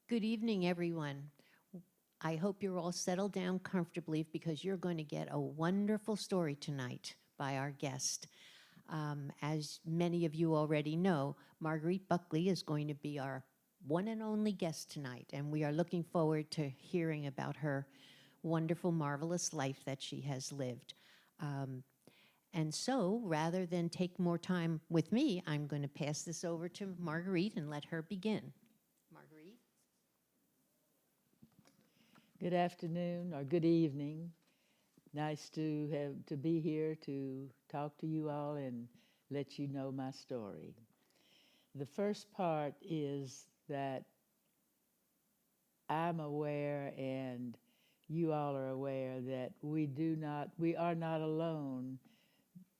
Good evening, everyone. I hope you're all settled down comfortably because you're going to get a wonderful story tonight by our guest. As many of you already know, Marguerite Buckley is going to be our one and only guest tonight, and we are looking forward to hearing about her wonderful, marvelous life that she has lived. And so, rather than take more time with me, I'm going to pass this over to Marguerite and let her begin. Marguerite? Good afternoon or good evening. Nice to be here to talk to you all and let you know my story. The first part is that I'm aware and you all are aware that we are not alone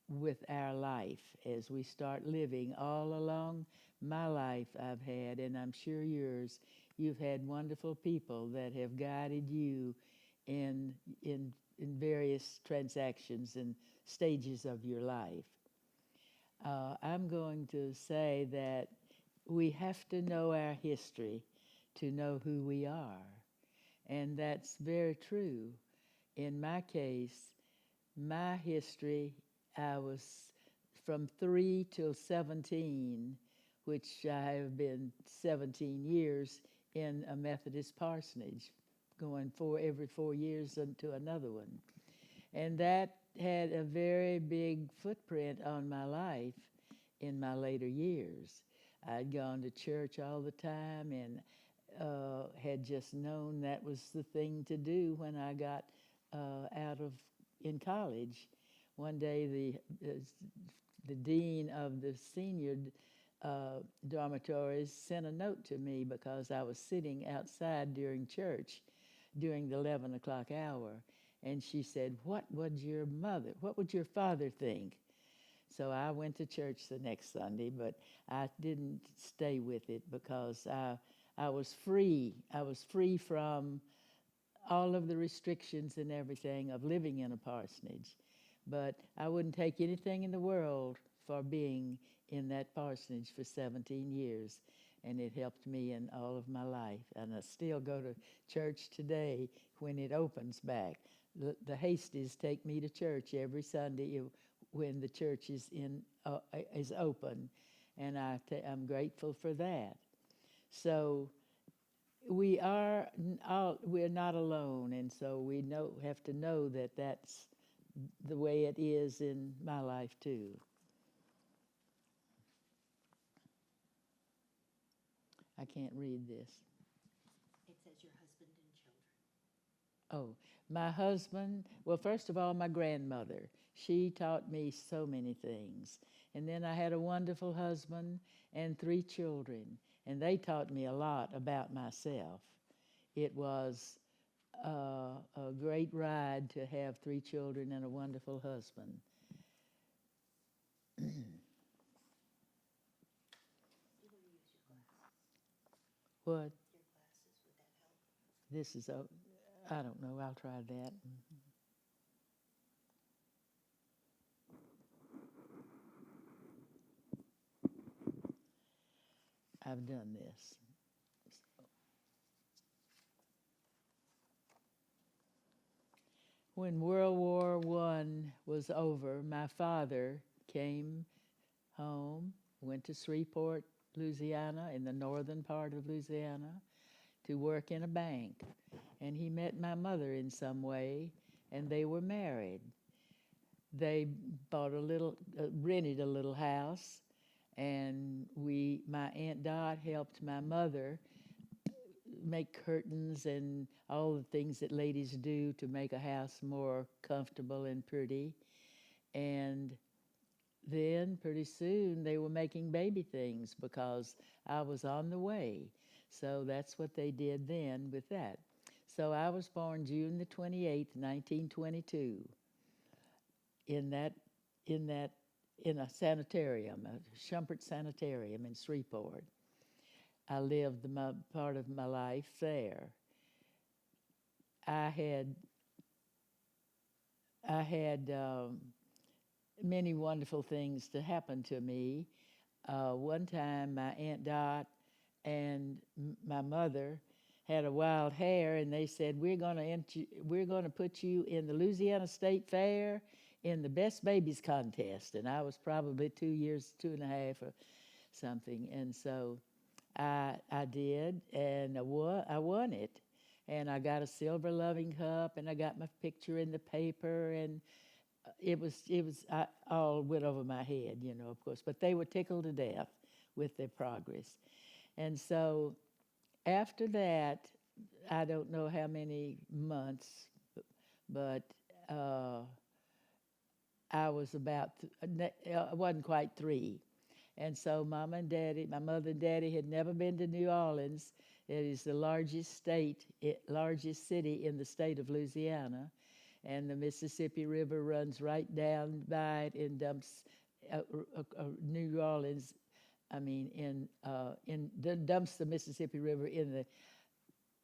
with our life as we start living. All along my life I've had, and I'm sure yours, you've had wonderful people that have guided you in various transactions and stages of your life. I'm going to say that we have to know our history to know who we are. And that's very true. In my case, my history, I was from 3 till 17, which I have been 17 years in a Methodist parsonage, going every 4 years into another one. And that had a very big footprint on my life in my later years. I'd gone to church all the time and had just known that was the thing to do when I got in college. One day the dean of the senior dormitories sent a note to me because I was sitting outside during church during the 11 o'clock hour. And she said, what would your father think? So I went to church the next Sunday, but I didn't stay with it because I was free. I was free from all of the restrictions and everything of living in a parsonage. But I wouldn't take anything in the world for being in that parsonage for 17 years. And it helped me in all of my life. And I still go to church today when it opens back. The Hasties take me to church every Sunday when the church is open. And I'm grateful for that. So we're not alone. And so we have to know that that's the way it is in my life too. I can't read this. It says your husband and children. Oh, my husband, well, first of all, my grandmother. She taught me so many things. And then I had a wonderful husband and 3 children, and they taught me a lot about myself. It was a great ride to have 3 children and a wonderful husband. What? Your glasses, would that help? This is I don't know. I'll try that. I've done this. When World War I was over, my father came home, went to Shreveport, Louisiana, in the northern part of Louisiana, to work in a bank. And he met my mother in some way, and they were married. They bought rented a little house, and my Aunt Dot helped my mother make curtains and all the things that ladies do to make a house more comfortable and pretty. And then pretty soon they were making baby things because I was on the way. So that's what they did then with that. So I was born June the 28th, 1922, in a sanitarium, a Shumpert Sanitarium in Shreveport. I lived part of my life there. I had many wonderful things to happen to me. One time, my Aunt Dot and my mother had a wild hare, and they said, we're gonna put you in the Louisiana State Fair in the Best Babies contest. And I was probably 2 years, 2.5 or something. And so I did, and I won it. And I got a silver loving cup, and I got my picture in the paper, and I all went over my head, of course. But they were tickled to death with their progress. And so after that, I don't know how many months, but I was I wasn't quite 3. And so my mother and daddy had never been to New Orleans. It is the largest city in the state of Louisiana. And the Mississippi River runs right down by it and dumps New Orleans. Dumps the Mississippi River in the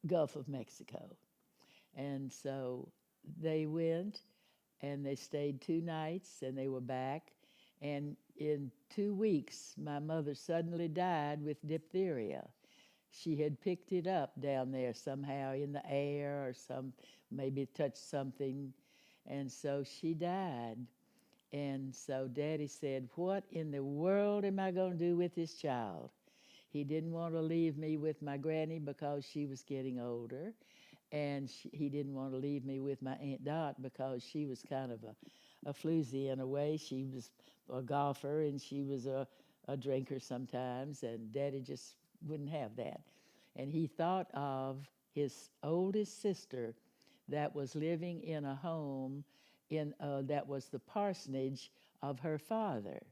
Gulf of Mexico. And so they went, and they stayed 2 nights, and they were back. And in 2 weeks, my mother suddenly died with diphtheria. She had picked it up down there somehow in the air, or maybe touched something, and so she died. And so Daddy said, what in the world am I going to do with this child? He didn't want to leave me with my granny because she was getting older, and he didn't want to leave me with my Aunt Dot because she was kind of a floozy in a way. She was a golfer, and she was a drinker sometimes, and Daddy just wouldn't have that. And he thought of his oldest sister that was living in a home that was the parsonage of her father.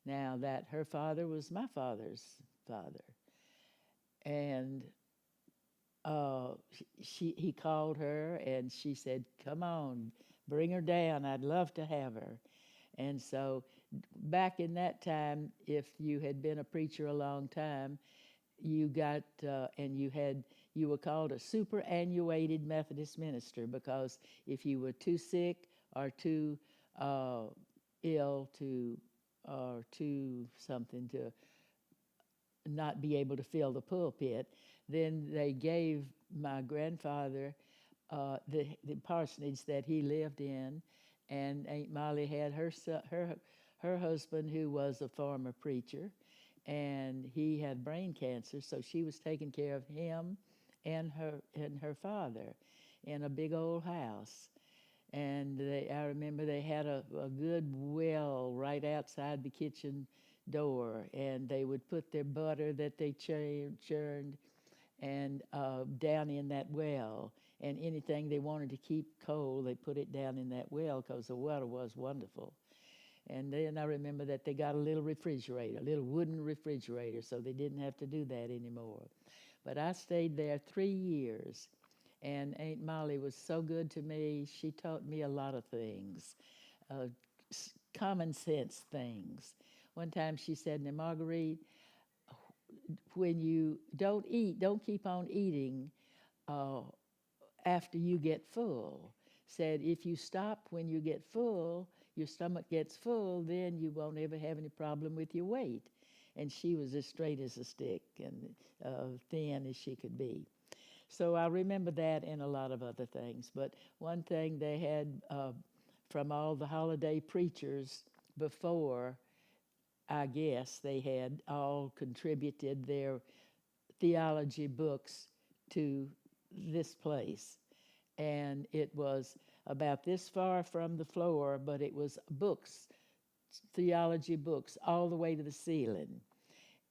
Now, that her father was my father's father. And he called her, and she said, come on, bring her down. I'd love to have her. And so back in that time, if you had been a preacher a long time, you got, you were called a superannuated Methodist minister, because if you were too sick or too ill or too something to not be able to fill the pulpit, then they gave my grandfather the parsonage that he lived in, and Aunt Molly had her husband, who was a former preacher, and he had brain cancer, so she was taking care of him and her father in a big old house. And I remember they had a good well right outside the kitchen door, and they would put their butter that they churned and down in that well. And anything they wanted to keep cold, they put it down in that well, because the water was wonderful. And then I remember that they got a little refrigerator, a little wooden refrigerator, so they didn't have to do that anymore. But I stayed there 3 years, and Aunt Molly was so good to me. She taught me a lot of things, common sense things. One time she said, now, Marguerite, when you don't eat, don't keep on eating after you get full. Said, if you stop when you get full, your stomach gets full, then you won't ever have any problem with your weight. And she was as straight as a stick and thin as she could be. So I remember that and a lot of other things. But one thing they had from all the holiday preachers before, I guess they had all contributed their theology books to this place. And it was about this far from the floor, but it was books, theology books, all the way to the ceiling.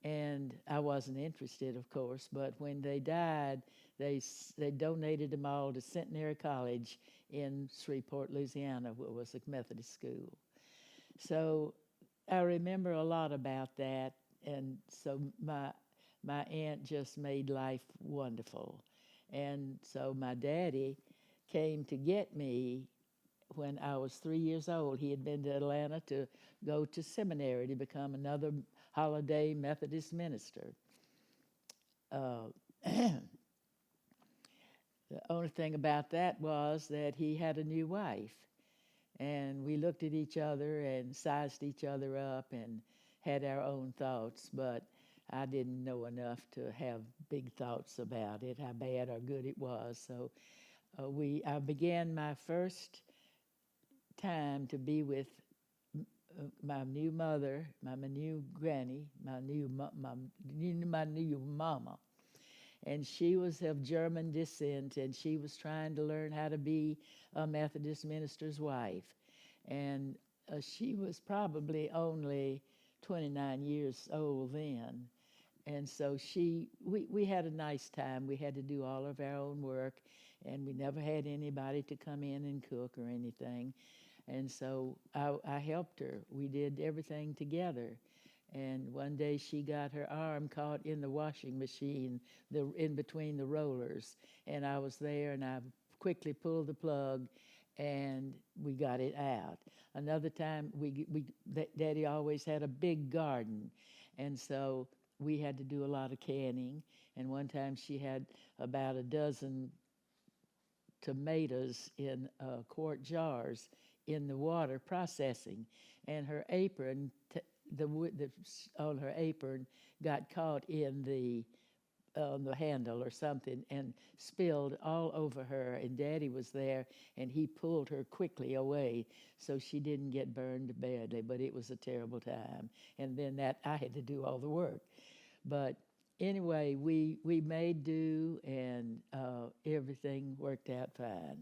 And I wasn't interested, of course, but when they died, they donated them all to Centenary College in Shreveport, Louisiana, where was a Methodist school. So I remember a lot about that, and so my aunt just made life wonderful. And so my daddy came to get me when I was 3 years old. He had been to Atlanta to go to seminary to become another holiday Methodist minister. The only thing about that was that he had a new wife, and we looked at each other and sized each other up and had our own thoughts. But I didn't know enough to have big thoughts about it, how bad or good it was. So I began my first time to be with my new mother, my new granny, my new mama, and she was of German descent, and she was trying to learn how to be a Methodist minister's wife, and she was probably only 29 years old then. And so we had a nice time. We had to do all of our own work, and we never had anybody to come in and cook or anything. And so I helped her. We did everything together. And one day she got her arm caught in the washing machine, in between the rollers. And I was there, and I quickly pulled the plug, and we got it out. Another time, Daddy always had a big garden, and so we had to do a lot of canning. And one time she had about a dozen tomatoes in quart jars in the water processing, and her apron, on her apron, got caught in the on the handle or something and spilled all over her. And Daddy was there, and he pulled her quickly away so she didn't get burned badly. But it was a terrible time. And then I had to do all the work. But anyway, we made do, and everything worked out fine.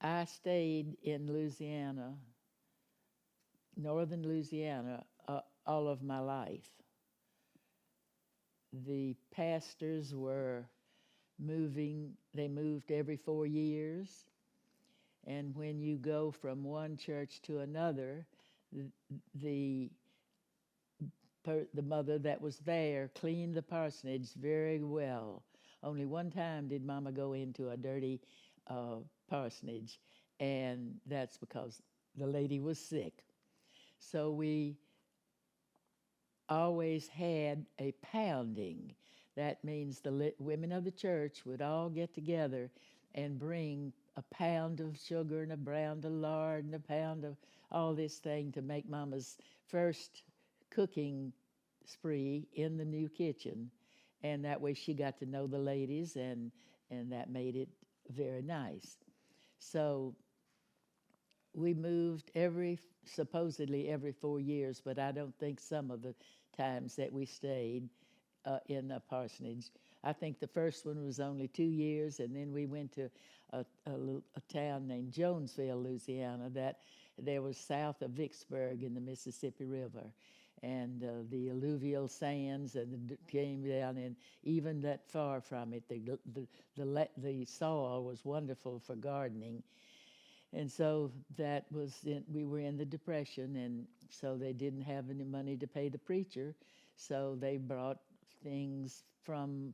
I stayed in Louisiana, northern Louisiana, all of my life. The pastors were moving, they moved every 4 years. And when you go from one church to another, the mother that was there cleaned the parsonage very well. Only one time did Mama go into a dirty parsonage, and that's because the lady was sick. So we always had a pounding. That means the women of the church would all get together and bring a pound of sugar and a pound of lard and a pound of all this thing to make Mama's first cooking spree in the new kitchen. And that way she got to know the ladies, and that made it very nice. So we moved supposedly every 4 years, but I don't think some of the times that we stayed in a parsonage. I think the first one was only 2 years, and then we went to a town named Jonesville, Louisiana, that there was south of Vicksburg in the Mississippi River. And the alluvial sands and came down, and even that far from it, the soil was wonderful for gardening. And so we were in the Depression, and so they didn't have any money to pay the preacher, so they brought things from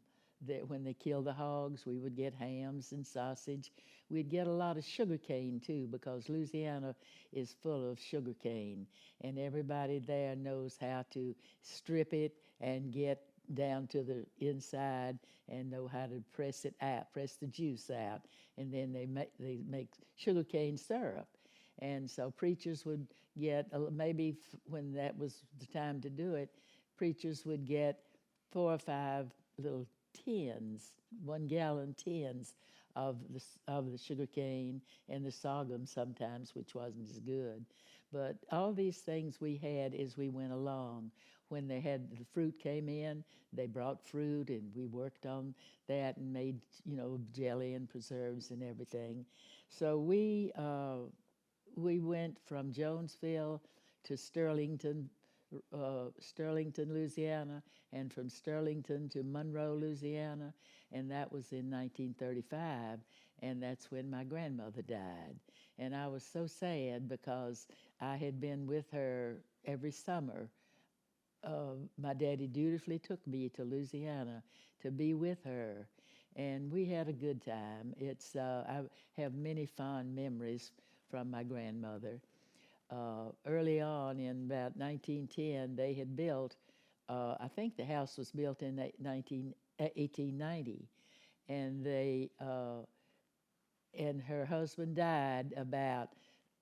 when they killed the hogs. We would get hams and sausage. We'd get a lot of sugar cane too, because Louisiana is full of sugar cane, and everybody there knows how to strip it and get down to the inside and know how to press it out, press the juice out, and then they make sugar cane syrup. And so preachers would get, maybe when that was the time to do it, preachers would get 4 or 5 little tins, 1-gallon tins of the sugar cane and the sorghum sometimes, which wasn't as good. But all these things we had as we went along. When the fruit came in, they brought fruit, and we worked on that and made, jelly and preserves and everything. So we went from Jonesville to Sterlington, Louisiana, and from Sterlington to Monroe, Louisiana, and that was in 1935, and that's when my grandmother died. And I was so sad because I had been with her every summer. My daddy dutifully took me to Louisiana to be with her, and we had a good time. I have many fond memories from my grandmother. Early on in about 1910, they had built, I think the house was built in 1890, and and her husband died about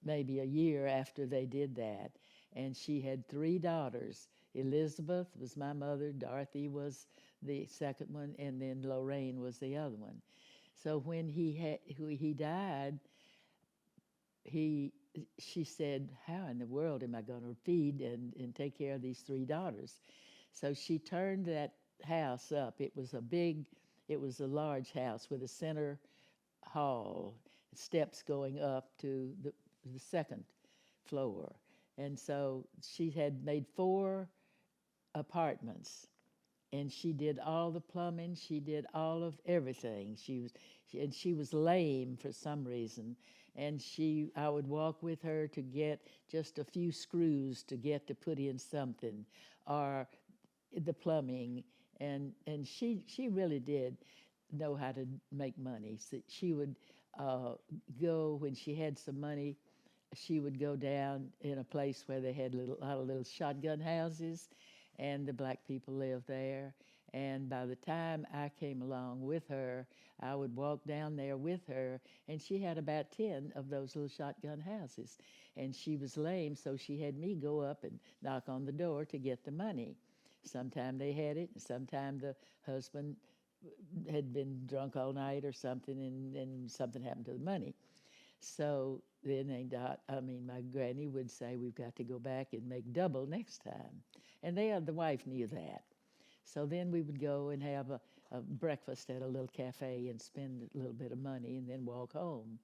maybe a year after they did that. And she had three daughters. Elizabeth was my mother, Dorothy was the second one, and then Lorraine was the other one. So when he died, he she said, "How in the world am I going to feed and take care of these three daughters?" So she turned that house up. It was a large house with a center hall, steps going up to the second floor. And so she had made four apartments, and she did all the plumbing, she did all of everything. And she was lame for some reason, and I would walk with her to get just a few screws to put in something, or the plumbing, and she really did know how to make money. So she would go when she had some money. She would go down in a place where they had a lot of little shotgun houses, and the black people lived there. And by the time I came along with her, I would walk down there with her, and she had about 10 of those little shotgun houses. And she was lame, so she had me go up and knock on the door to get the money. Sometime they had it, and sometime the husband had been drunk all night or something, and something happened to the money. So then my granny would say, "We've got to go back and make double next time." And the wife knew that. So then we would go and have a breakfast at a little cafe and spend a little bit of money and then walk home.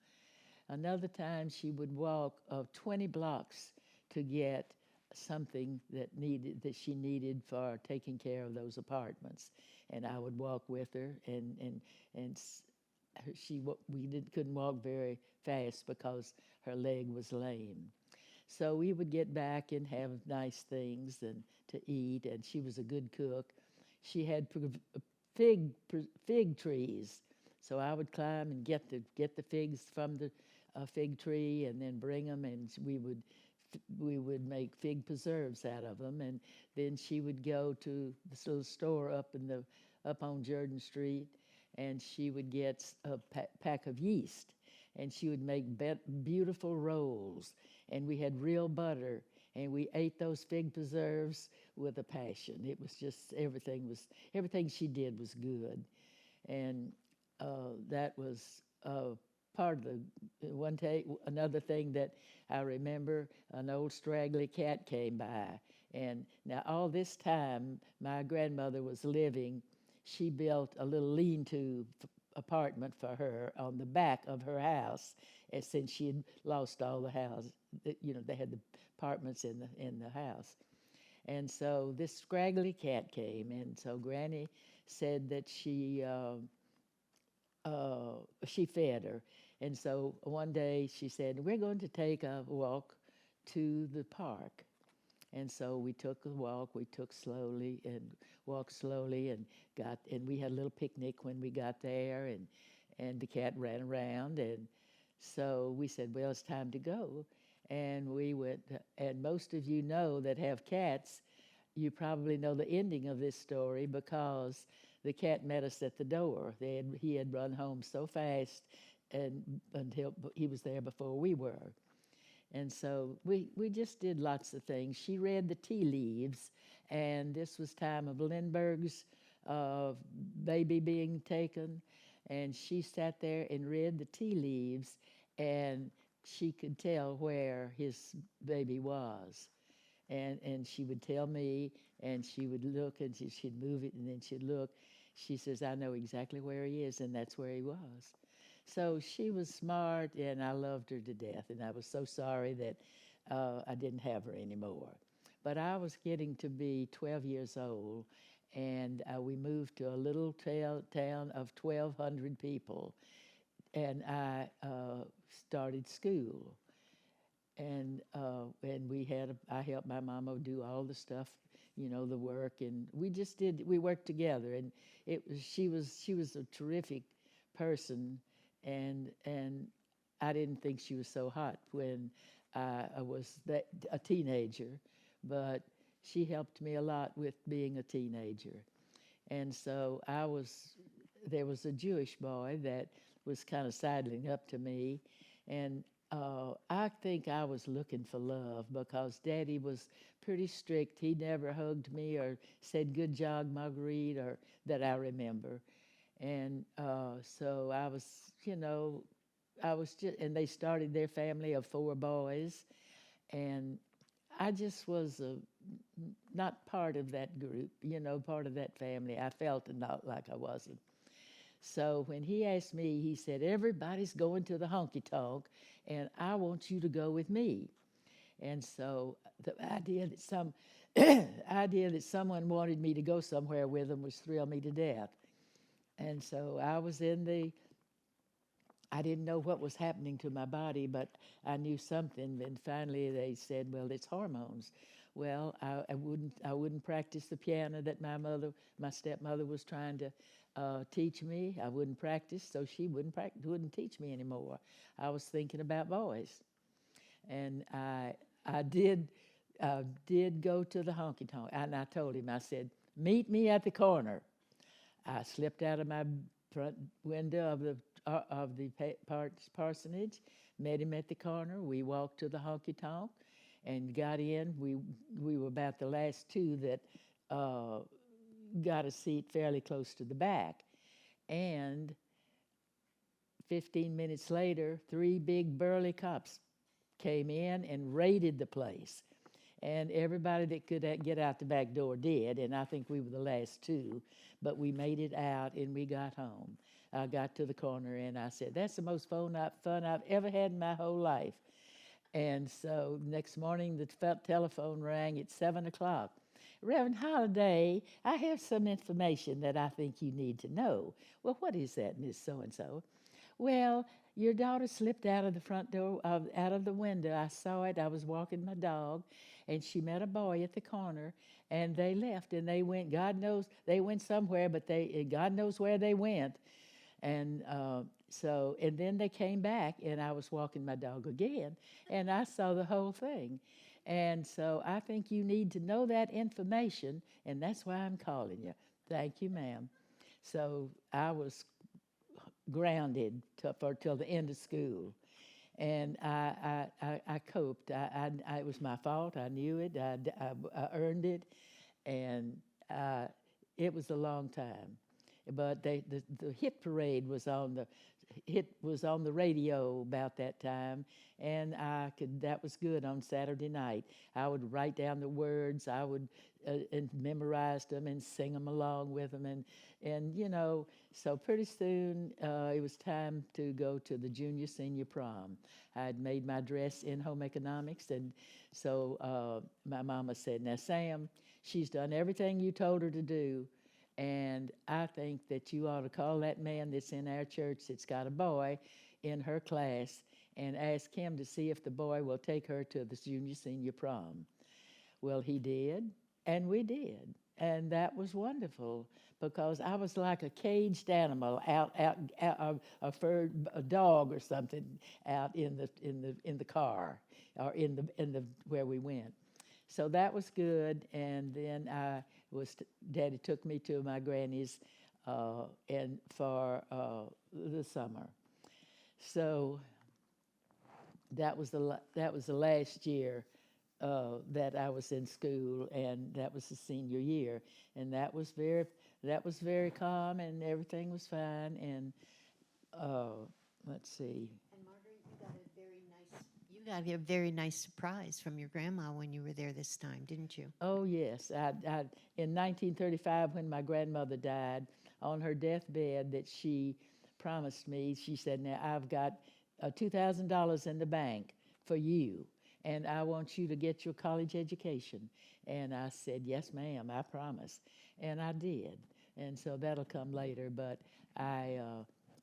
Another time she would walk 20 blocks to get something that she needed for taking care of those apartments, and I would walk with her, and couldn't walk very fast because her leg was lame. So we would get back and have nice things and to eat, and she was a good cook. She had fig trees, so I would climb and get the figs from the fig tree, and then bring them, and we would make fig preserves out of them. And then she would go to this little store up on Jordan Street, and she would get a pack of yeast, and she would make beautiful rolls, and we had real butter, and we ate those fig preserves with a passion. It was just everything she did was good, and that was part of the one day. Another thing that I remember, an old straggly cat came by, and now all this time my grandmother was living. She built a little lean-to apartment for her on the back of her house, and since she had lost all the house, they had the apartments in the house. And so this scraggly cat came, and so Granny said that she fed her. And so one day she said, "We're going to take a walk to the park." And so we took a walk. We walked slowly, and we had a little picnic when we got there, and the cat ran around, and so we said, "Well, it's time to go." And we went, and most of you know that have cats, you probably know the ending of this story, because the cat met us at the door. He had run home so fast, and until he was there before we were. And so we just did lots of things. She read the tea leaves, and this was time of Lindbergh's baby being taken, and she sat there and read the tea leaves, and she could tell where his baby was. And she would tell me, and she would look, and she'd move it, and then she'd look. She says, "I know exactly where he is," and that's where he was. So she was smart, and I loved her to death, and I was so sorry that I didn't have her anymore. But I was getting to be 12 years old, and we moved to a little town of 1,200 people, and I started school. And I helped my mama do all the stuff, the work, and we worked together, and she was a terrific person, and I didn't think she was so hot when I was a teenager, but she helped me a lot with being a teenager. And so there was a Jewish boy that was kind of sidling up to me, and I think I was looking for love because Daddy was pretty strict. He never hugged me or said "Good job, Marguerite," or that I remember. And so I was, I was just, and they started their family of 4 boys, and I just was not part of that group, part of that family. I felt not like I wasn't. So when he asked me, he said, "Everybody's going to the honky tonk, and I want you to go with me." And so the idea that idea that someone wanted me to go somewhere with them was thrilled me to death. And so I was I didn't know what was happening to my body, but I knew something. And finally, they said, "Well, it's hormones." Well, I wouldn't practice the piano that my stepmother, was trying to teach me. I wouldn't practice, so she wouldn't teach me anymore. I was thinking about boys, and I did go to the honky tonk, and I told him, I said, "Meet me at the corner." I slipped out of my front window of the parsonage, met him at the corner. We walked to the honky tonk and got in. We were about the last two that uh, got a seat fairly close to the back. And 15 minutes later, 3 big burly cops came in and raided the place. And everybody that could get out the back door did, and I think we were the last two, but we made it out and we got home. I got to the corner and I said, "That's the most fun I've ever had in my whole life." And so next morning the telephone rang at 7 o'clock. "Reverend Holliday, I have some information that I think you need to know." "Well, what is that, Miss So-and-so?" "Well, your daughter slipped out of the front door, out of the window. I saw it. I was walking my dog, and she met a boy at the corner, and they left, and they went, God knows, they went somewhere, but God knows where they went." And and then they came back, and I was walking my dog again, and I saw the whole thing. And so I think you need to know that information, and that's why I'm calling you. Thank you, ma'am. So I was grounded till the end of school. And I coped. It was my fault. I knew it. I earned it. And it was a long time. But the hit parade was on the radio about that time, and that was good on Saturday night. I would write down the words, I would and memorize them and sing them along with them, and so pretty soon it was time to go to the junior senior prom. I had made my dress in home economics, and so my mama said, "Now Sam, she's done everything you told her to do. And I think that you ought to call that man that's in our church that's got a boy in her class and ask him to see if the boy will take her to the junior senior prom." Well, he did, and we did. And that was wonderful because I was like a caged animal out a furred a dog or something out in the car or in the where we went. So that was good, and then Daddy took me to my granny's, and for the summer. So that was the last year that I was in school, and that was the senior year, and that was very calm, and everything was fine. And let's see. And Marguerite, you got a very nice surprise from your grandma when you were there this time, didn't you? Oh, yes. In 1935, when my grandmother died, on her deathbed, that she promised me, she said, "Now I've got $2,000 in the bank for you, and I want you to get your college education." And I said, "Yes, ma'am, I promise." And I did. And so that'll come later. But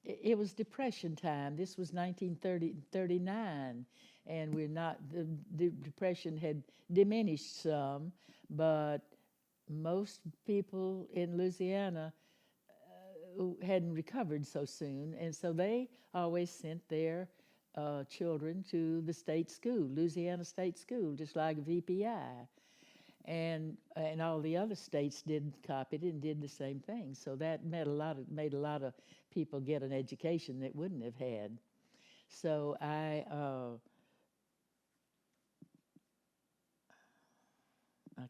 it was Depression time. This was 1939, and the Depression had diminished some, but most people in Louisiana hadn't recovered so soon, and so they always sent their children to the state school, Louisiana State School, just like VPI. and all the other states did copied it and did the same thing. So that made a lot of people get an education that wouldn't have had. So I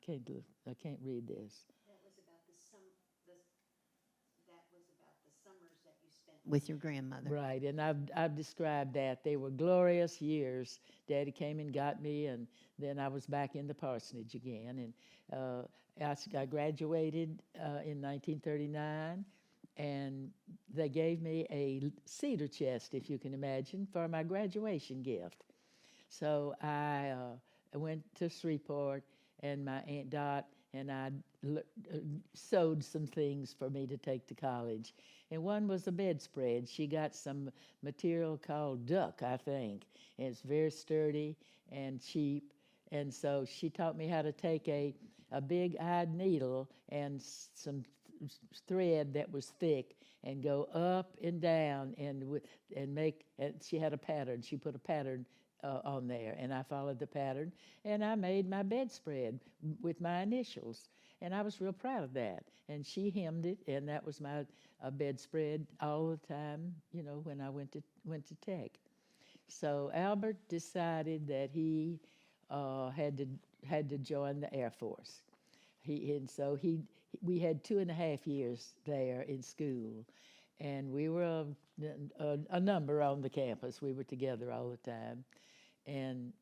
can't read this. That was about the summers that you spent with your grandmother. Right, and I've described that. They were glorious years. Daddy came and got me, and then I was back in the parsonage again. And I graduated in 1939, and they gave me a cedar chest, if you can imagine, for my graduation gift. So I went to Shreveport, and my Aunt Dot and I sewed some things for me to take to college. And one was a bedspread. She got some material called duck, I think, and it's very sturdy and cheap. And so she taught me how to take a big-eyed needle and some thread that was thick and go up and down and make. And she had a pattern. She put a pattern on there, and I followed the pattern, and I made my bedspread with my initials, and I was real proud of that. And she hemmed it, and that was my bedspread all the time, you know, when I went to Tech. So Albert decided that he had to join the Air Force. We had 2.5 years there in school, and we were a number on the campus. We were together all the time. And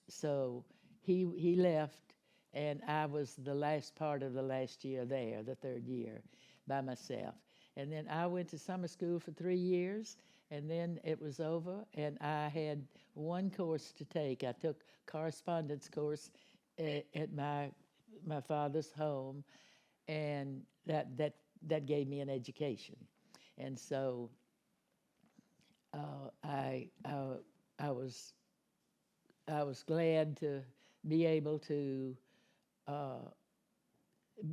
so he left, and I was the last part of the last year there, the third year, by myself. And then I went to summer school for 3 years, and then it was over, and I had one course to take. I took correspondence course at my father's home, and that gave me an education. And so I was glad to be able to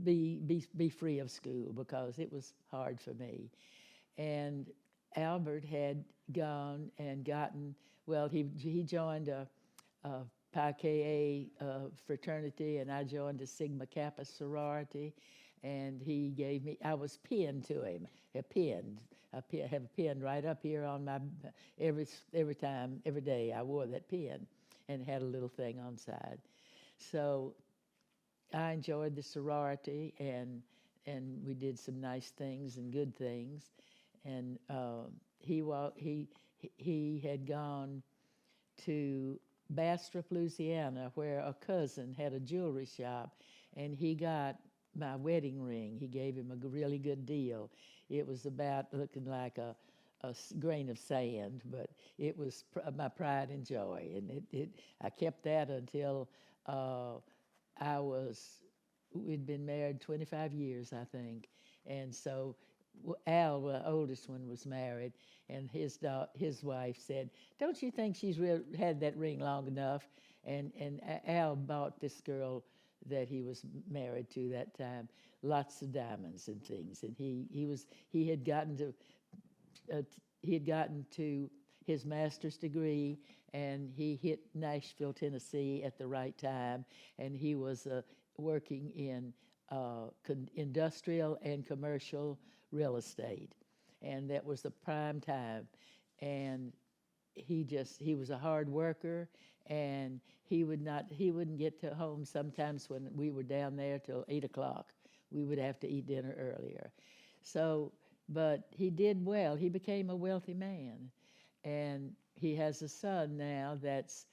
be free of school, because it was hard for me. And Albert had gone and gotten, well, he joined a Pi Ka fraternity, and I joined a Sigma Kappa sorority. And he gave me, I was pinned to him, I have a pin right up here on my, every day I wore that pin, and it had a little thing on side. So I enjoyed the sorority, and we did some nice things and good things. And he had gone to Bastrop, Louisiana, where a cousin had a jewelry shop, and he got my wedding ring. He gave him a really good deal. It was about looking like a grain of sand, but it was my pride and joy. And I kept that until we'd been married 25 years, I think. And so Al, the oldest one, was married, and his wife said, "Don't you think she's had that ring long enough?" And Al bought this girl that he was married to that time lots of diamonds and things, and he had gotten to his master's degree, and he hit Nashville, Tennessee at the right time, and he was working in industrial and commercial real estate, and that was the prime time. And he was a hard worker, and he wouldn't get to home sometimes when we were down there till 8 o'clock. We would have to eat dinner earlier. So, but he did well. He became a wealthy man, and he has a son now that's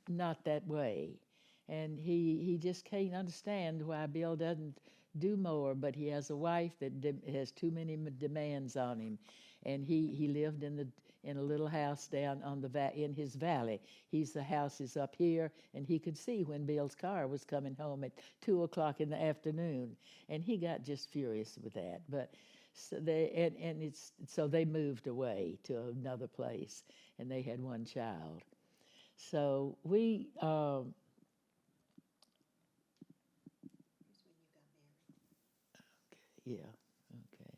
not that way. And he just can't understand why Bill doesn't do more, but he has a wife that has too many demands on him. And he lived in a little house down on in his valley. The house is up here, and he could see when Bill's car was coming home at 2 o'clock in the afternoon, and he got just furious with that. But so they moved away to another place, and they had one child. So we. Yeah, okay.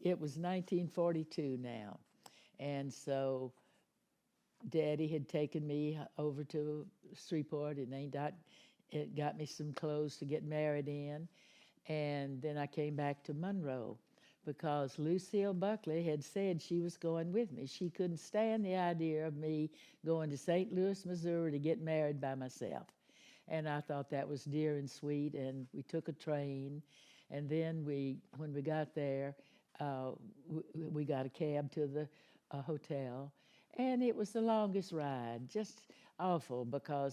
It was 1942 now, and so Daddy had taken me over to Shreveport, and it got me some clothes to get married in. And then I came back to Monroe because Lucille Buckley had said she was going with me. She couldn't stand the idea of me going to St. Louis, Missouri to get married by myself. And I thought that was dear and sweet, and we took a train. And then when we got there, we got a cab to the hotel, and it was the longest ride, just awful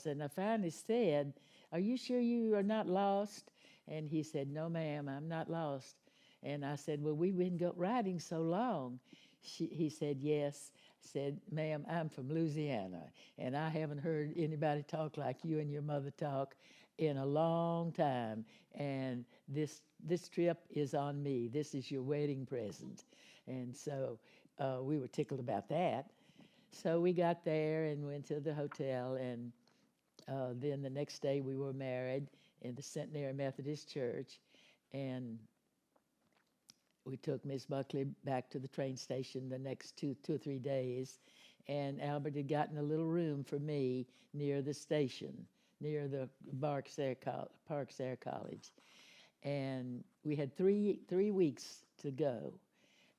and I finally said, "Are you sure you are not lost?" And he said, "No, ma'am, I'm not lost." And I said, "Well, we've been riding so long." He said, "Yes." I said, "Ma'am, I'm from Louisiana, and I haven't heard anybody talk like you and your mother talk in a long time. And this trip is on me. This is your wedding present." And so we were tickled about that. So we got there and went to the hotel, and then the next day we were married in the Centenary Methodist Church, and we took Miss Buckley back to the train station the next two or 3 days, and Albert had gotten a little room for me near the station, near the Parks Air College, and we had three weeks to go,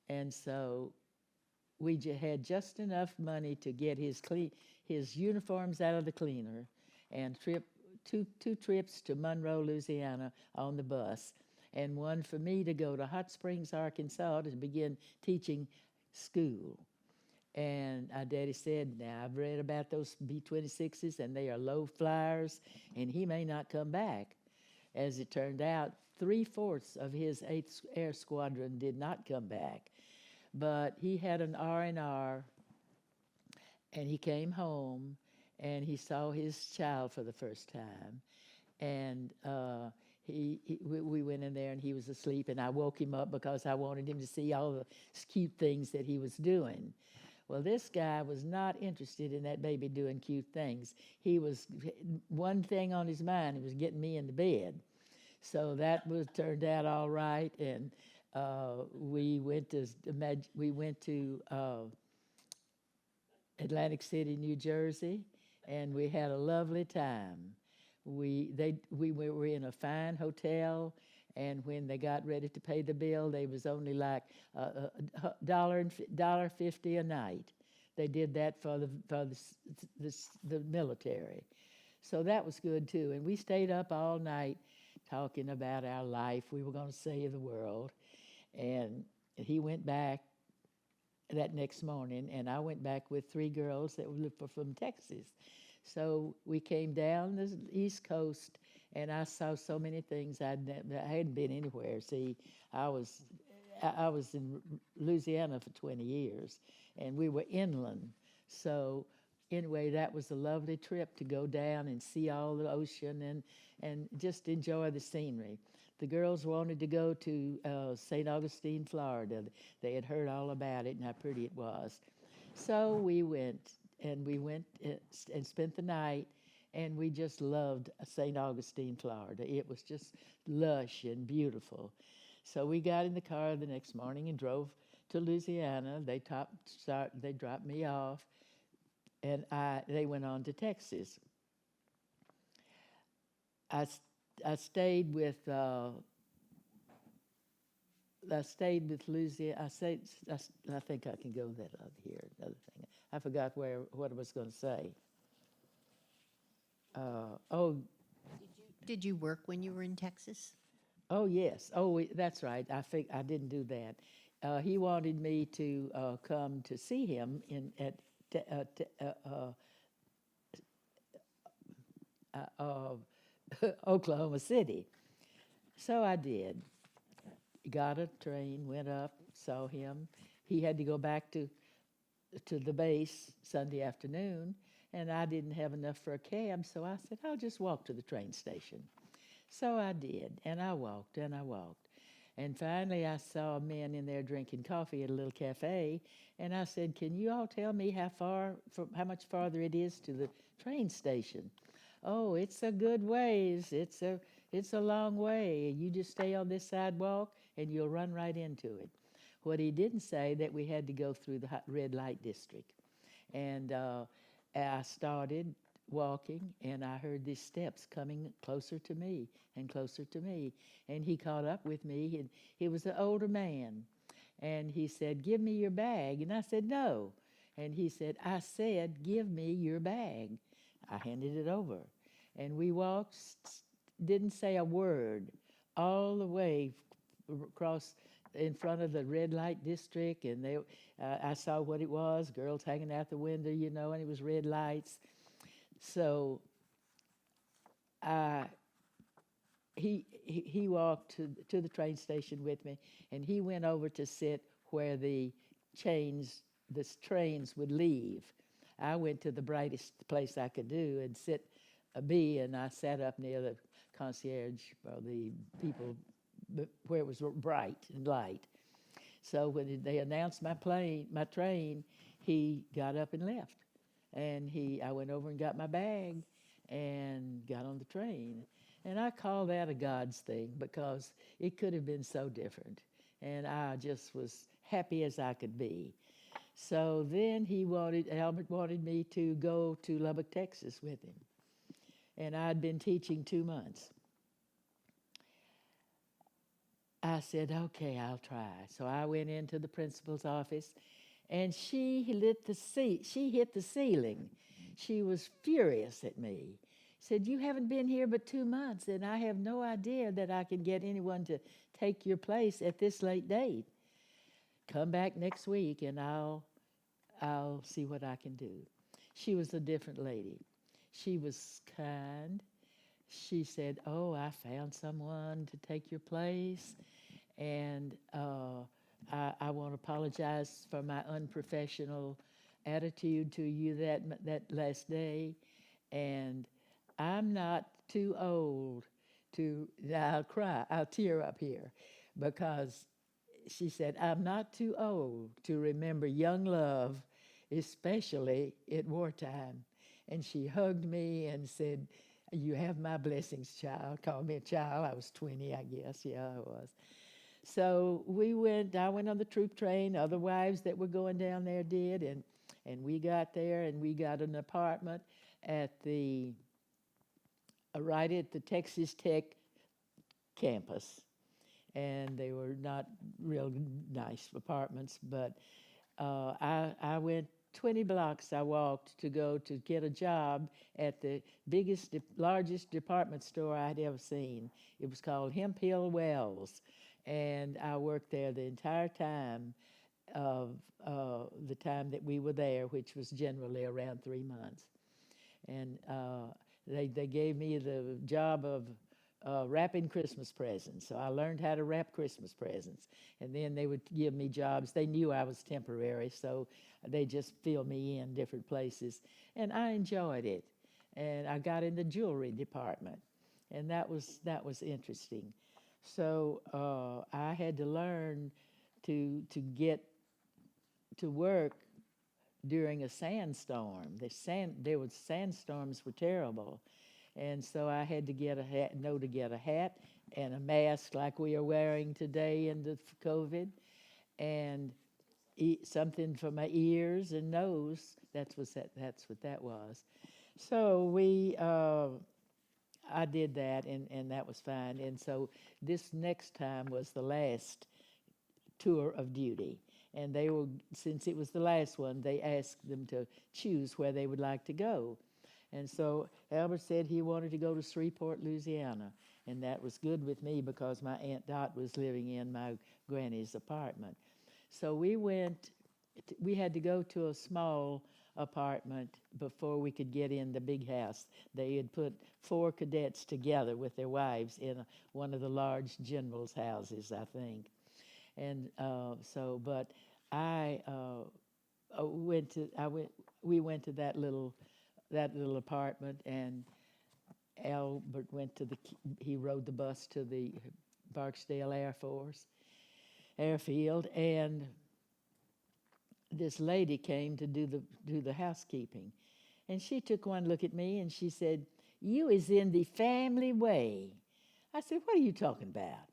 and so we had just enough money to get his uniforms out of the cleaner, and two trips to Monroe, Louisiana on the bus, and one for me to go to Hot Springs, Arkansas to begin teaching school. And our daddy said, "Now I've read about those B-26s, and they are low flyers, and he may not come back." As it turned out, 3/4 of his 8th Air Squadron did not come back. But he had an R&R, and he came home, and he saw his child for the first time. And we went in there, and he was asleep, and I woke him up because I wanted him to see all the cute things that he was doing. Well, this guy was not interested in that baby doing cute things. He was one thing on his mind. He was getting me into bed. So that turned out all right, and we went to Atlantic City, New Jersey, and we had a lovely time. We were in a fine hotel, and when they got ready to pay the bill, they was only like $1.50 a night. They did that for the military, so that was good too. And we stayed up all night talking about our life. We were going to save the world, and he went back that next morning, and I went back with 3 girls that were from Texas. So we came down the East Coast, and I saw so many things I hadn't been anywhere. See, I was in Louisiana for 20 years, and we were inland. So anyway, that was a lovely trip to go down and see all the ocean and just enjoy the scenery. The girls wanted to go to St. Augustine, Florida. They had heard all about it and how pretty it was. So we went and spent the night, and we just loved St. Augustine, Florida. It was just lush and beautiful. So we got in the car the next morning and drove to Louisiana. They dropped me off, and they went on to Texas. I stayed with Louisiana. I think I can go that other here. Another thing, I forgot what I was going to say. Did you work when you were in Texas? Oh yes. Oh, that's right. I didn't do that. He wanted me to come to see him at Oklahoma City. So I did. Got a train, went up, saw him. He had to go back to the base Sunday afternoon, and I didn't have enough for a cab, so I said, "I'll just walk to the train station." So I did, and I walked, and I walked. And finally, I saw men in there drinking coffee at a little cafe, and I said, "Can you all tell me how much farther it is to the train station?" "Oh, it's a good ways. It's a long way. You just stay on this sidewalk, and you'll run right into it." What he didn't say that we had to go through the red light district, and I started walking, and I heard these steps coming closer to me and closer to me. And he caught up with me, and he was an older man. And he said, "Give me your bag." And I said, "No." And he said, "I said, give me your bag." I handed it over. And we walked, didn't say a word, all the way across in front of the red light district. And I saw what it was, girls hanging out the window, and it was red lights. So I he walked to the train station with me, and he went over to sit where the trains would leave. I went to the brightest place I could do and sit and I sat up near the concierge or the people where it was bright and light. So when they announced my train, he got up and left. And I went over and got my bag and got on the train. And I call that a God's thing because it could have been so different. And I just was happy as I could be. So then Albert wanted me to go to Lubbock, Texas with him. And I'd been teaching 2 months. I said, "Okay, I'll try." So I went into the principal's office, and she hit the ceiling. She was furious at me. Said, "You haven't been here but 2 months, and I have no idea that I can get anyone to take your place at this late date. Come back next week, and I'll see what I can do." She was a different lady. She was kind. She said, "Oh, I found someone to take your place, and I want to apologize for my unprofessional attitude to you that last day, and I'm not too old to." I'll cry. I'll tear up here, because she said, "I'm not too old to remember young love, especially at wartime." And she hugged me and said, "You have my blessings, child." Called me a child. I was 20, I guess. Yeah, I was. So I went on the troop train. Other wives that were going down there did. And we got there, and we got an apartment right at the Texas Tech campus. And they were not real nice apartments, but I went 20 blocks. I walked to go to get a job at the largest department store I'd ever seen. It was called Hemphill Wells, and I worked there the entire time of the time that we were there, which was generally around 3 months. And they gave me the job of wrapping Christmas presents. So I learned how to wrap Christmas presents. And then they would give me jobs. They knew I was temporary, so they just filled me in different places. And I enjoyed it. And I got in the jewelry department. And that was interesting. So I had to learn to get to work during a sandstorm. Sandstorms were terrible. And so I had to get a hat and a mask like we are wearing today in the COVID, and something for my ears and nose. That's what that was. So I did that, and that was fine. And so this next time was the last tour of duty. And since it was the last one, they asked them to choose where they would like to go. And so Albert said he wanted to go to Shreveport, Louisiana. And that was good with me because my Aunt Dot was living in my granny's apartment. So we had to go to a small apartment before we could get in the big house. They had put 4 cadets together with their wives in one of the large general's houses, I think. And we went to that little apartment, and Albert he rode the bus to the Barksdale Airfield, and this lady came to do the housekeeping. And she took one look at me, and she said, "You is in the family way." I said, "What are you talking about?"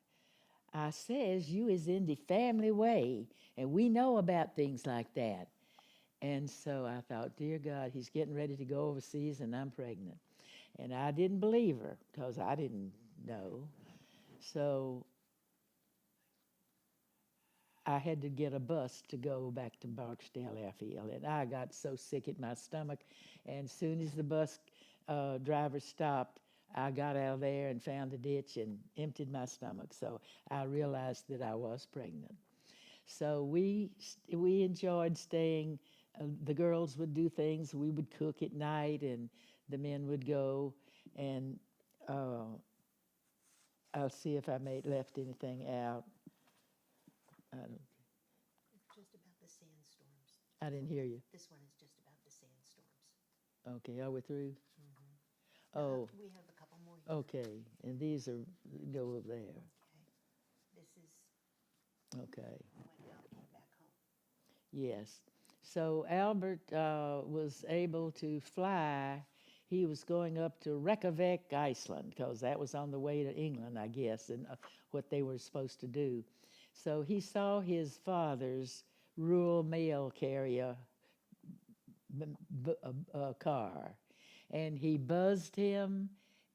I says, "You is in the family way, and we know about things like that." And so I thought, dear God, he's getting ready to go overseas and I'm pregnant. And I didn't believe her because I didn't know. So I had to get a bus to go back to Barksdale Airfield. And I got so sick at my stomach. And as soon as the bus driver stopped, I got out of there and found a ditch and emptied my stomach. So I realized that I was pregnant. So we enjoyed staying. The girls would do things. We would cook at night, and the men would go. And I'll see if I left anything out. I don't. It's just about the sandstorms. I didn't hear you. This one is just about the sandstorms. Okay, are we through? Oh, We have a couple more here. okay. And these are go over there. Okay. This is Okay. when Al came back home. Yes. So Albert was able to fly. He was going up to Reykjavik, Iceland, because that was on the way to England, I guess, and what they were supposed to do. So he saw his father's rural mail carrier car, and he buzzed him.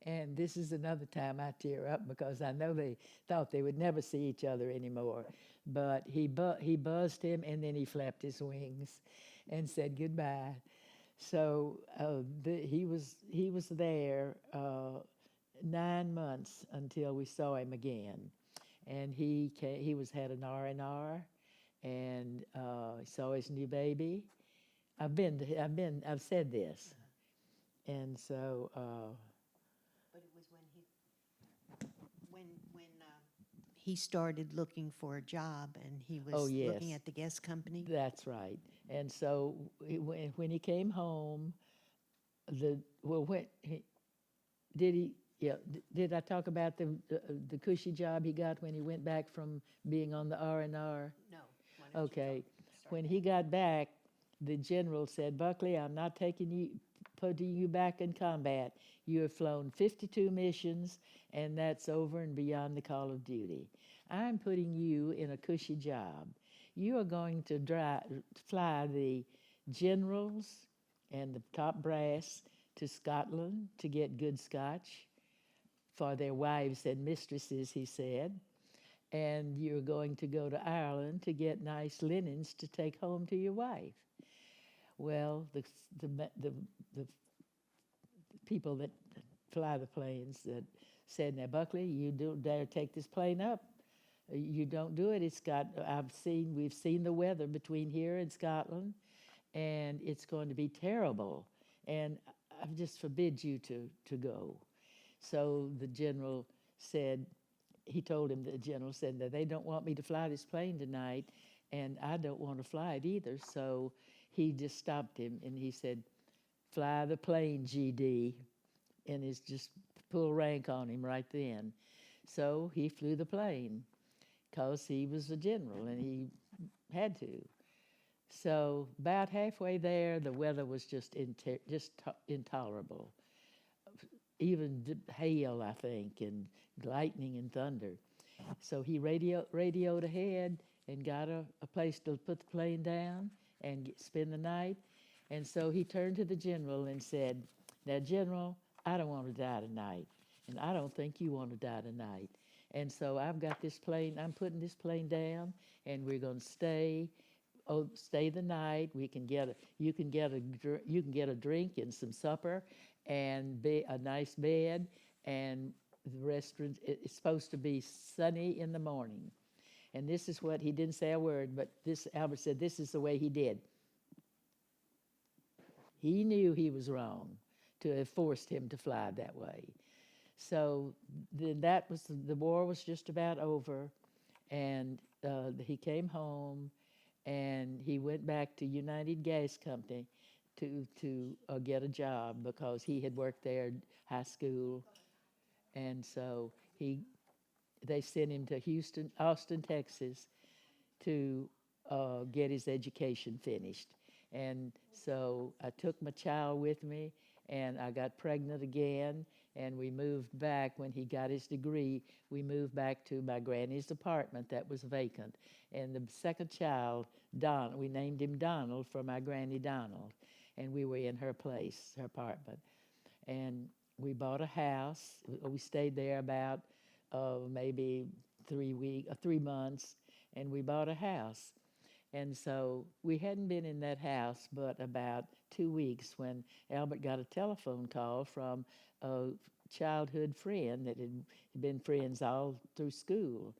And this is another time I tear up because I know they thought they would never see each other anymore. But he buzzed him, and then he flapped his wings and said goodbye. So he was there 9 months until we saw him again, and he had an R&R, and saw his new baby. I've said this, and so. But it was when he started looking for a job, and he was Oh, yes. looking at the guest company. That's right. And so when he came home, did I talk about the cushy job he got when he went back from being on the R&R? No. Why don't you Okay. start When that? he got back, the general said, Buckley, I'm not putting you back in combat. You have flown 52 missions, and that's over and beyond the call of duty. I'm putting you in a cushy job. You are going to fly the generals and the top brass to Scotland to get good scotch for their wives and mistresses, he said. And you're going to go to Ireland to get nice linens to take home to your wife. Well, the people that fly the planes that said, now, Buckley, you don't dare take this plane up. You don't do it. We've seen the weather between here and Scotland, and it's going to be terrible. And I just forbid you to go. So the general said, the general said that they don't want me to fly this plane tonight, and I don't want to fly it either. So he just stopped him, and he said, fly the plane, GD, and it's just pull rank on him right then. So he flew the plane because he was a general, and he had to. So about halfway there, the weather was just intolerable. Even hail, I think, and lightning and thunder. So he radioed ahead and got a place to put the plane down and spend the night. And so he turned to the general and said, now, General, I don't want to die tonight, and I don't think you want to die tonight. And so I've got this plane, I'm putting this plane down, and we're going to stay the night. You can get a drink and some supper and a nice bed, and the restaurant is supposed to be sunny in the morning. And this is what, he didn't say a word, but Albert said, this is the way he did. He knew he was wrong to have forced him to fly that way. So then the war was just about over, and he came home, and he went back to United Gas Company to get a job because he had worked there high school, and so they sent him to Austin, Texas, to get his education finished. And so I took my child with me, and I got pregnant again, And we moved back when he got his degree. We moved back to my granny's apartment that was vacant. And the second child, Don, we named him Donald for my granny Donald. And we were in her place, her apartment. And we bought a house. We stayed there about maybe 3 months, and we bought a house. And so we hadn't been in that house but about 2 weeks when Albert got a telephone call from a childhood friend that had been friends all through school.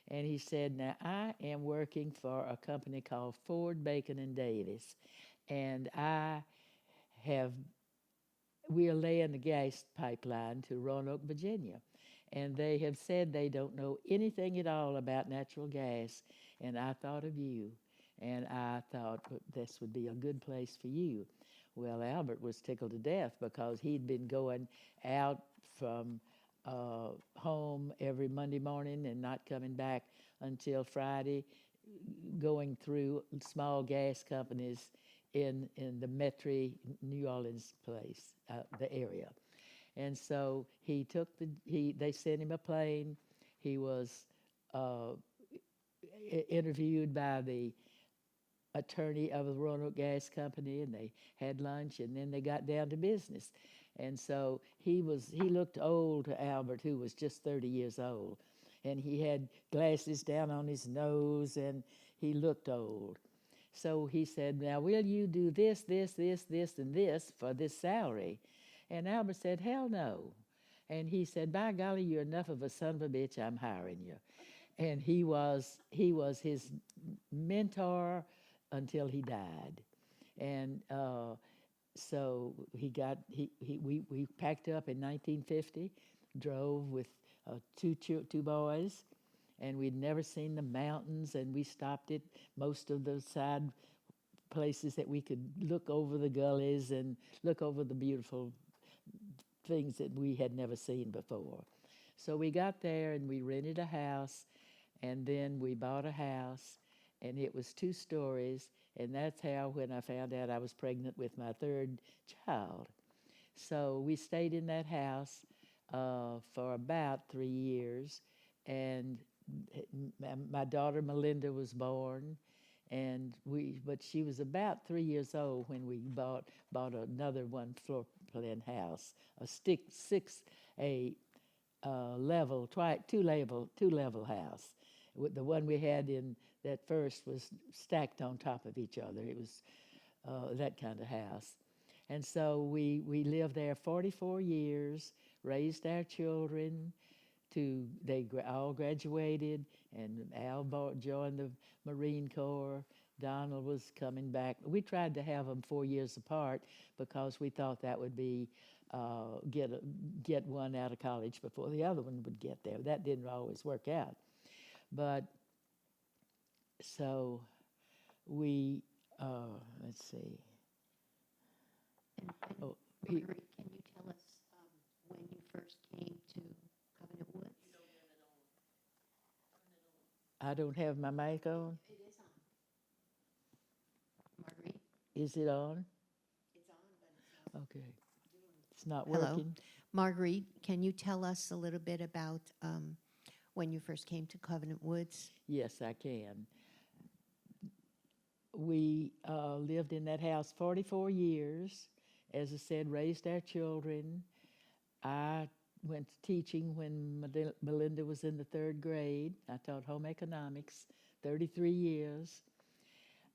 And he said, "Now I am working for a company called Ford, Bacon and Davis, and we are laying the gas pipeline to Roanoke, Virginia. And they have said they don't know anything at all about natural gas. And I thought of you. And I thought this would be a good place for you." Well, Albert was tickled to death because he'd been going out from home every Monday morning and not coming back until Friday, going through small gas companies in the Metro New Orleans place, the area. And so they sent him a plane. He was interviewed by the attorney of the Roanoke Gas Company, and they had lunch, and then they got down to business. And so he looked old to Albert, who was just 30 years old. And he had glasses down on his nose, and he looked old. So he said, "Now, will you do this, this, this, this, and this for this salary?" And Albert said, "Hell no." And he said, "By golly, you're enough of a son of a bitch, I'm hiring you." And he was his mentor until he died. And so we packed up in 1950, drove with two boys, and we'd never seen the mountains, and we stopped at most of the side places that we could look over the gullies and look over the beautiful things that we had never seen before. So we got there and we rented a house, and then we bought a house, and it was 2 stories, and that's how, when I found out I was pregnant with my 3rd child. So we stayed in that house for about 3 years, and my daughter Melinda was born, but she was about 3 years old when we bought another 1-floor plan house, two level house. The one we had in that first was stacked on top of each other. It was that kind of house. And so we lived there 44 years, raised our children. They all graduated, and Al joined the Marine Corps. Donald was coming back. We tried to have them 4 years apart because we thought that would be get one out of college before the other one would get there. That didn't always work out. But so we, let's see. And Oh, Marguerite, can you tell us when you first came to Covenant Woods? I don't have my mic on. It is on. Marguerite? Is it on? It's on, but it's not. Okay. It's not Hello. working. Marguerite, can you tell us a little bit about when you first came to Covenant Woods? Yes, I can. We lived in that house 44 years. As I said, raised our children. I went to teaching when Melinda was in the 3rd grade. I taught home economics 33 years.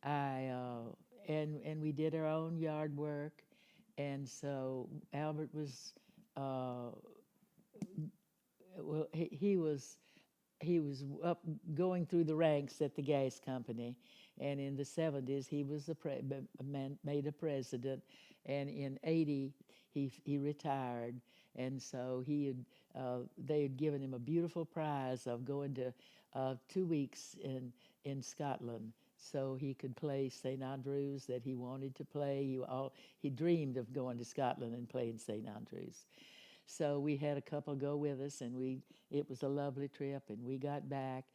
And we did our own yard work. And so Albert was, he was up going through the ranks at the gas company, and in the 70s he was made a president, and in 80 he retired, and so they had given him a beautiful prize of going to 2 weeks in Scotland, so he could play St. Andrews that he wanted to play. He dreamed of going to Scotland and playing St. Andrews. So we had a couple go with us, and it was a lovely trip, and we got back,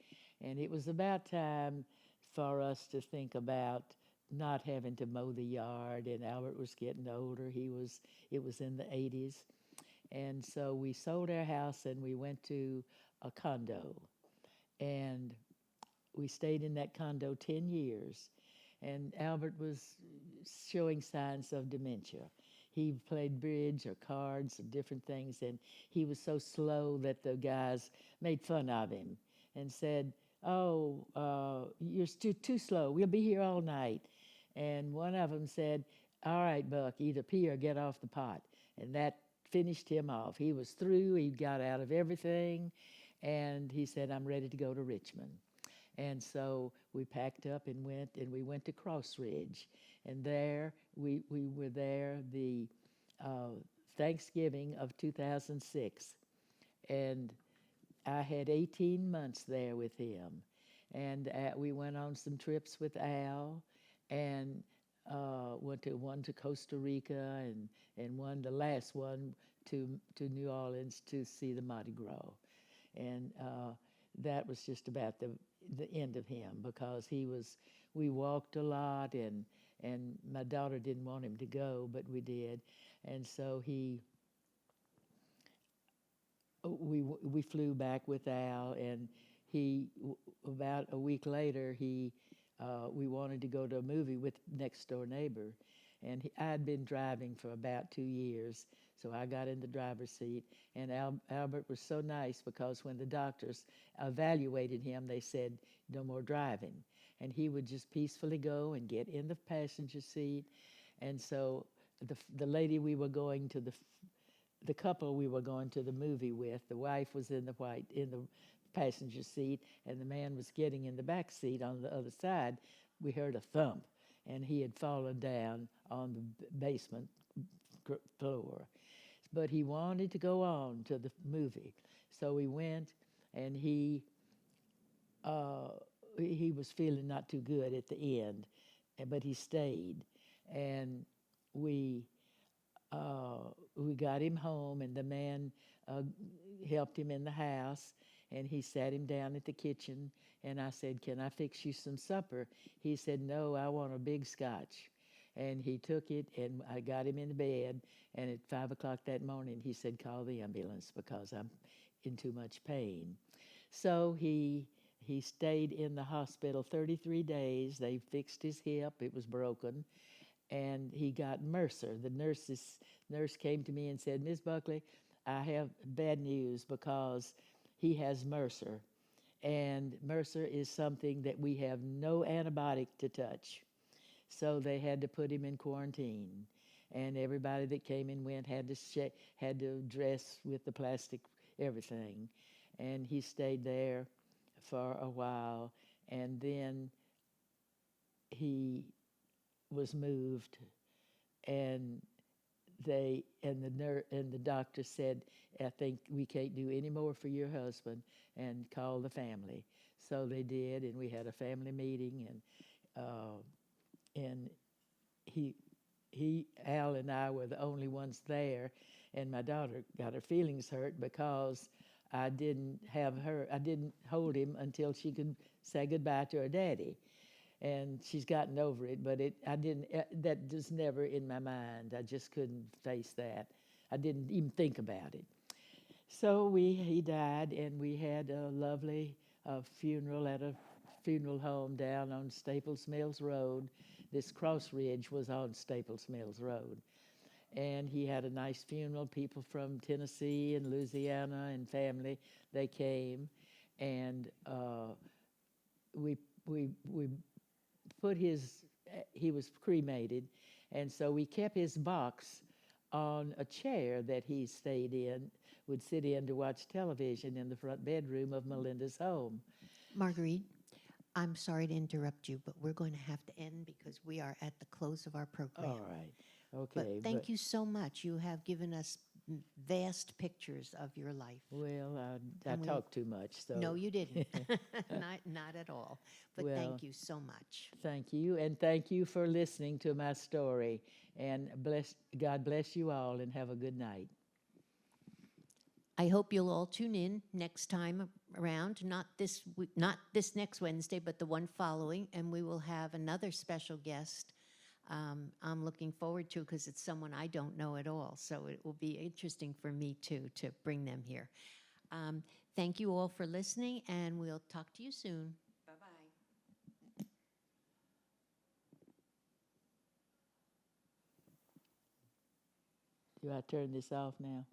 and it was about time for us to think about not having to mow the yard, and Albert was getting older. It was in the 80s, And so we sold our house and we went to a condo. And we stayed in that condo 10 years. And Albert was showing signs of dementia. He played bridge or cards or different things, and he was so slow that the guys made fun of him and said, "Oh, you're too slow. We'll be here all night." And one of them said, "All right, Buck, either pee or get off the pot." And that finished him off. He was through. He got out of everything, and he said, "I'm ready to go to Richmond." And so we packed up and we went to Cross Ridge. And there, we were there the Thanksgiving of 2006. And I had 18 months there with him. And we went on some trips with Al and went to one to Costa Rica and the last one to New Orleans to see the Mardi Gras. And that was just about the end of him, because we walked a lot, and my daughter didn't want him to go, but we did. And so we flew back with Al, and about a week later, we wanted to go to a movie with Next Door Neighbor. And I had been driving for about 2 years, so I got in the driver's seat. And Albert was so nice, because when the doctors evaluated him, they said, "No more driving." And he would just peacefully go and get in the passenger seat. And so the lady we were going to, the couple we were going to the movie with, the wife was in the passenger seat, and the man was getting in the back seat on the other side. We heard a thump, and he had fallen down on the basement floor. But he wanted to go on to the movie. So we went, and he was feeling not too good at the end, but he stayed. And we got him home, and the man helped him in the house, and he sat him down at the kitchen, and I said, "Can I fix you some supper?" He said, "No, I want a big scotch." And he took it, and I got him in bed, and at 5 o'clock that morning, he said, "Call the ambulance, because I'm in too much pain." So he stayed in the hospital 33 days. They fixed his hip. It was broken. And he got Mercer. The nurse came to me and said, "Miss Buckley, I have bad news, because he has Mercer. And Mercer is something that we have no antibiotic to touch." So they had to put him in quarantine. And everybody that came and went had to dress with the plastic, everything. And he stayed there for a while. And then he was moved, and the doctor said, "I think we can't do any more for your husband, and call the family." So they did, and we had a family meeting, and Al and I were the only ones there, and my daughter got her feelings hurt because I didn't hold him until she could say goodbye to her daddy. And she's gotten over it, but that was never in my mind. I just couldn't face that. I didn't even think about it. So he died, and we had a lovely funeral at a funeral home down on Staples Mills Road. This Cross Ridge was on Staples Mills Road. And he had a nice funeral. People from Tennessee and Louisiana and family, they came. And we put he was cremated, and so we kept his box on a chair that he stayed in, would sit in to watch television in the front bedroom of Melinda's home. Marguerite, I'm sorry to interrupt you, but we're going to have to end because we are at the close of our program. All right, okay. But thank you so much. You have given us vast pictures of your life. Well, I talk too much, so. No, you didn't. not at all. But Well, thank you so much. Thank you, and thank you for listening to my story. And God bless you all, and have a good night. I hope you'll all tune in next time around, not this next Wednesday, but the one following, and we will have another special guest I'm looking forward to because it's someone I don't know at all. So it will be interesting for me too to bring them here. Thank you all for listening, and we'll talk to you soon. Bye-bye. Do I turn this off now?